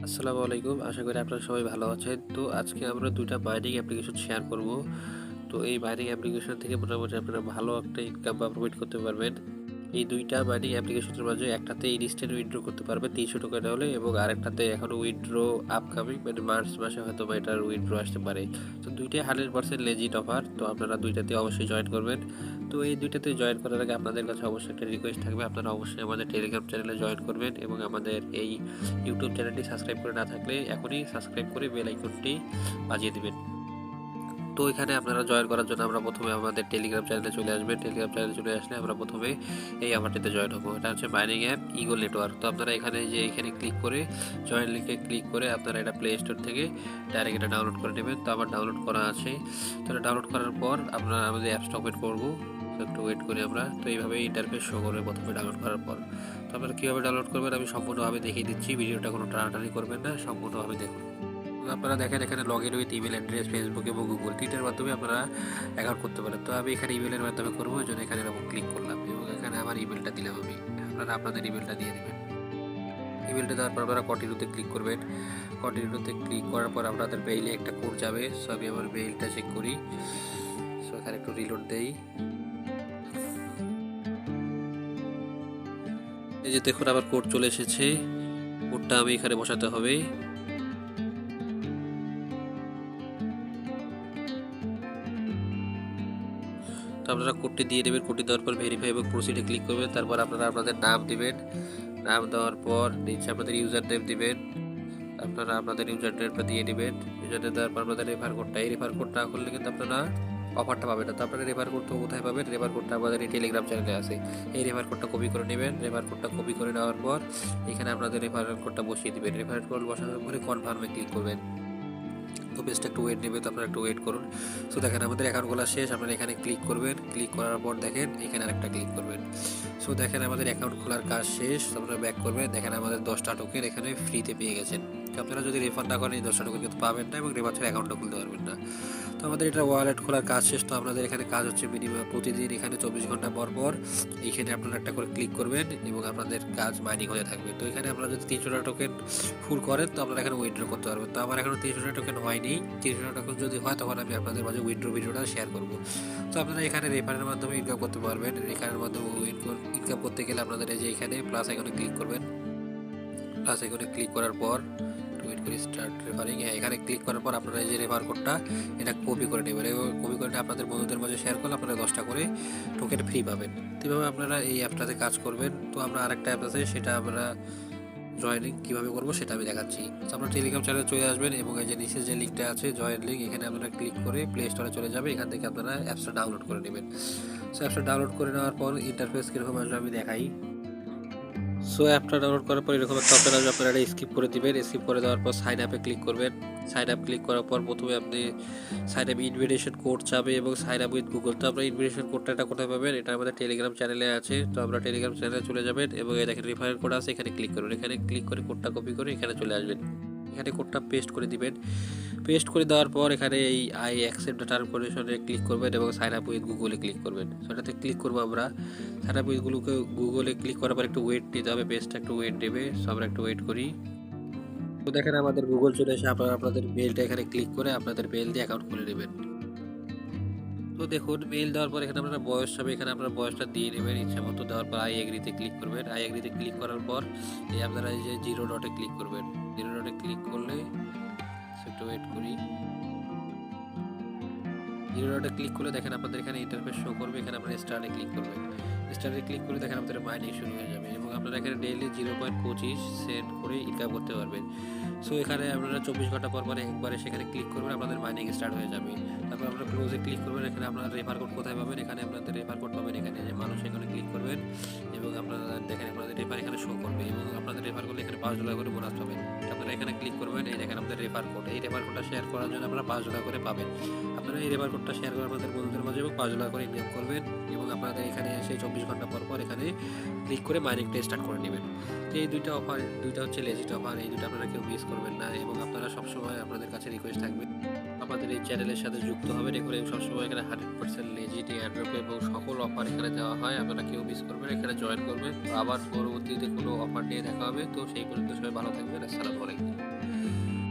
আসসালামু আলাইকুম। আশা করি আপনারা সবাই ভালো আছেন। তো আজকে আমরা ২ টা মাইনিং অ্যাপ্লিকেশন শেয়ার করব। তো এই মাইনিং অ্যাপ্লিকেশন থেকে মোটামুটি আপনারা ভালো একটা ইনকাম বা প্রফিট করতে পারবেন। এই ২ টা মাইনিং অ্যাপ্লিকেশনের মাঝে একটাতে ইনস্ট্যান্ট উইথড্র করতে পারবেন ৩০০ টোকেন হলে, এবং আরেকটাতে এখনো উইথড্র আপকামিং, মানে মার্চ মাসে হয়তোবা এটার উইথড্র আসতে পারে। তো ২ টাই 100% লেজিট অফার। তো আপনারা ২ টাতে অবশ্যই জয়েন করবেন। তো এই ২ টাতে জয়েন করার আগে আপনাদের কাছে অবশ্যই একটা রিকোয়েস্ট থাকবে। আপনারা অবশ্যই আমাদের টেলিগ্রাম চ্যানেলে জয়েন করবেন এবং আমাদের এই ইউটিউব চ্যানেলটি সাবস্ক্রাইব করে না থাকলে এখনই সাবস্ক্রাইব করে বেল আইকনটি বাজিয়ে দিবেন। তো এখানে আপনারা জয়েন করার জন্য আমরা প্রথমে আমাদের টেলিগ্রাম চ্যানেলে চলে আসবেন। টেলিগ্রাম চ্যানেলে চলে আসলে আমরা প্রথমে এই আমারটিতে জয়েন হবো। এটা হচ্ছে মাইনিং অ্যাপ ইগল নেটওয়ার্ক। তো আপনারা এখানে এখানে ক্লিক করে জয়েন লিঙ্কে ক্লিক করে আপনারা এটা প্লে স্টোর থেকে ডাইরেক্ট এটা ডাউনলোড করে নেবেন। তো আমার ডাউনলোড করা আছে। তো এটা ডাউনলোড করার পর আপনারা আমাদের অ্যাপসটা ওপেন করবো। একটু ওয়েট করি আমরা। তো এইভাবে ইন্টারফেস শো করবে প্রথমে ডাউনলোড করার পর। তো আপনারা কীভাবে ডাউনলোড করবেন আমি সম্পূর্ণভাবে দেখিয়ে দিচ্ছি। ভিডিওটা কোনো টানাটানি করবেন না, সম্পূর্ণভাবে দেখুন। আপনারা দেখেন এখানে log in with email address, Facebook এবং গুগল তিনটার মাধ্যমে আপনারা অ্যাকাউন্ট করতে পারেন। তো আমি এখানে ইমেলের মাধ্যমে করবো, ওই জন্য এখানে এরকম ক্লিক করলাম এবং এখানে আমার ইমেলটা দিলাম আমি। আপনারা আপনাদের ইমেলটা দিয়ে দেবেন। ইমেলটা দেওয়ার পর আপনারা কন্টিনিউতে ক্লিক করবেন। কন্টিনিউতে ক্লিক করার পর আপনাদের মেইলে একটা কোড যাবে। সো আমি আমার মেইলটা চেক করি। সো এখানে একটু রিলোড দেই। এই যে দেখুন আমার কোড চলে এসেছে। কোডটা আমি এখানে বসাতে হবে। তো আপনারা কোডটি দিয়ে দেবেন। কোডটি দেওয়ার পর ভেরিফাই এবং প্রসিডে ক্লিক করবেন। তারপর আপনারা আপনাদের নাম দিবেন। নাম দেওয়ার পর নিচে আপনাদের ইউজার নেম দিবেন। আপনারা আপনাদের ইউজার নেমটা দিয়ে দিবেন। ইউজার নেম দেওয়ার পর আপনাদের রেফার কোডটা, এই রেফার কোড না করলে কিন্তু আপনারা অফারটা পাবেন না। তো আপনারা রেফার কোডটা কোথায় পাবেন? রেফার কোডটা আমাদের এই টেলিগ্রাম চ্যানেলে আছে। এই রেফার কোডটা কপি করে নেবেন। রেফার কোডটা কপি করে নেওয়ার পর এখানে আপনাদের রেফার কোডটা বসিয়ে দিবেন। রেফার কোড বসানোর পরে কনফার্মে ক্লিক করবেন। তো পেজটা একটু ওয়েট নেবে, তো আপনারা একটু ওয়েট করুন। সো দেখেন আমাদের অ্যাকাউন্ট খোলা শেষ। আপনারা এখানে ক্লিক করবেন। ক্লিক করার পর দেখেন এখানে আরেকটা ক্লিক করবেন। সো দেখেন আমাদের অ্যাকাউন্ট খোলার কাজ শেষ। আপনারা ব্যাক করবেন। দেখেন আমাদের 10টা টোকেন এখানে ফ্রিতে পেয়ে গেছেন। তো আপনারা যদি রেফার না করেন এই 10টা টোকেন কিন্তু পাবেন না এবং রেফার ছাড়া অ্যাকাউন্টটা খুলতে পারবেন না। তো আমাদের এটা ওয়ালেট খোলার কাজ শেষ। তো আপনাদের এখানে কাজ হচ্ছে মিনিমাম প্রতিদিন এখানে 24 ঘন্টা পর পর এইখানে আপনারা একটা করে ক্লিক করবেন এবং আপনাদের কাজ মাইনিং হয়ে থাকবে। তো এখানে আপনারা যদি 300টা টোকেন ফুল করেন তো আপনারা এখানে উইথড্র করতে পারবেন। তো আমার এখনো 300টা টোকেন হয়নি। 300টা টোকেন যদি হয় তখন আমি আপনাদের মাঝে উইথড্র ভিডিওটা শেয়ার করব। তো আপনারা এখানে রেফারের মাধ্যমে ইনকাম করতে পারবেন। রেফারের মাধ্যমে ইনকাম করতে গেলে আপনাদের এই যে এখানে প্লাস আইকনে ক্লিক করবেন। প্লাস আইকনে ক্লিক করার পর ওয়েট করি স্টার্ট রেফারিং। হ্যাঁ, এখানে ক্লিক করার পর আপনারা এই যে রেফার কোডটা এটা কপি করে নেবেন এবং কপি করে আপনাদের বন্ধুদের মাঝে শেয়ার করলে আপনারা 10টা করে টোকেন ফ্রি পাবেন। তো এভাবে আপনারা এই অ্যাপটাতে কাজ করবেন। তো আমরা আরেকটা অ্যাপ আছে, সেটা আমরা জয়েনিং কীভাবে করবো সেটা আমি দেখাচ্ছি। তো আপনারা টেলিগ্রাম চ্যানেলে চলে আসবেন এবং এই যে নিচে যে লিঙ্কটা আছে জয়েন লিঙ্ক, এখানে আপনারা ক্লিক করে প্লে স্টোরে চলে যাবে। এখান থেকে আপনারা অ্যাপসটা ডাউনলোড করে নেবেন। সো অ্যাপসটা ডাউনলোড করে নেওয়ার পর ইন্টারফেস কীরকম আসবে আমি দেখাই। সো অ্যাপটা ডাউনলোড করার পর এরকম একটা অপশন আসবে, আপনারা এটা স্কিপ করে দিবেন। স্কিপ করে দেওয়ার পর সাইন আপে ক্লিক করবেন। সাইন আপ ক্লিক করার পর প্রথমে আপনি সাইন আপ ইনভিটেশন কোড চাবে এবং সাইন আপ উইথ গুগল। তো আপনার ইনভিটেশন কোডটা এটা কোথায় পাবেন? এটা আমাদের টেলিগ্রাম চ্যানেলে আছে। তো আমরা টেলিগ্রাম চ্যানেলে চলে যাবেন এবং এই দেখেন রেফারেল কোড আছে, এখানে ক্লিক করবেন। এখানে ক্লিক করে কোডটা কপি করে এখানে চলে আসবেন। এখানে কোডটা পেস্ট করে দিবেন। পেস্ট করে দেওয়ার পর এখানে এই আই অ্যাকসেপ্ট দ্য টার্ম কন্ডিশনে ক্লিক করবেন এবং সাইন আপ উইথ গুগলে ক্লিক করবেন। সেটাতে ক্লিক করবো আমরা। সাইন আপ উইথ গুগলে ক্লিক করার পর একটু ওয়েট নিতে হবে, পেজটা একটু ওয়েট দেবে। সো আমরা একটু ওয়েট করি। তো দেখেন আমাদের গুগল চলে এসে আপনারা আপনাদের মেইলটা এখানে ক্লিক করে আপনাদের মেইল দিয়ে অ্যাকাউন্ট খুলে নেবেন। তো দেখুন মেইল দেওয়ার পর এখানে আপনারা বয়স চাবে, এখানে আপনারা বয়সটা দিয়ে নেবেন ইচ্ছা মতো। দেওয়ার পর আই এগ্রিতে ক্লিক করবেন। আই এগ্রিতে ক্লিক করার পর এই আপনারা এই যে জিরো ডটে ক্লিক করবেন। জিরো ডটে ক্লিক করলে একটু ওয়েট করি। জিরো ডটে ক্লিক করলে দেখেন আপনাদের এখানে ইন্টারফেস শো করবে। এখানে আপনারা স্টার্টে ক্লিক করবেন। স্টার্টে ক্লিক করে দেখেন আপনাদের মাইনিং শুরু হয়ে যাবে এবং আপনারা এখানে ডেইলি 0.25 সেন্ট করে ইনকাম করতে পারবেন। সো এখানে আপনারা 24 ঘন্টা পর পর একবারে সেখানে ক্লিক করবেন, আপনাদের মাইনিং স্টার্ট হয়ে যাবে। তারপর আপনারা ক্লোজে ক্লিক করবেন। এখানে আপনারা রেফার কোড কোথায় পাবেন? এখানে আপনাদের রেফার কোড পাবেন এখানে যে মানুষ, এখানে ক্লিক করবেন এবং আপনারা দেখেন আপনাদের রেফার এখানে শো করবে এবং আপনাদের রেফার করলে এখানে $5 করে বোনাস পাবেন। আপনারা এখানে ক্লিক করবেন। এই দেখেন আপনাদের রেফার কোড, এই রেফার কোডটা শেয়ার করার জন্য আপনারা $5 করে পাবেন। আপনারা এই রেফার কোডটা শেয়ার করে আপনাদের বন্ধুদের মাঝে এবং $5 করে ইনকাম করবেন এবং আপনাদের এখানে এসে 24 ঘন্টা পর পর এখানে ক্লিক করে মাইনিংটা স্টার্ট করে নেবেন। তো এই দুইটা অফার, দুইটা হচ্ছে লেজিট অফার। এই দুটো আপনারা কেউ মিস করবেন না এবং আপনারা সবসময় আপনাদের কাছে রিকোয়েস্ট থাকবে আমাদের এই চ্যানেলের সাথে যুক্ত হবেন। এখানে সবসময় এখানে 100% লেজিট এয়ারড্রপ এবং সকল অফার এখানে দেওয়া হয়। আপনারা কেউ মিস করবেন, এখানে জয়েন করবেন। তো আবার পরবর্তীতে কোনো অফার নিয়ে দেখা হবে। তো সেই পর্যন্ত সবাই ভালো থাকবেন। আসসালামু আলাইকুম।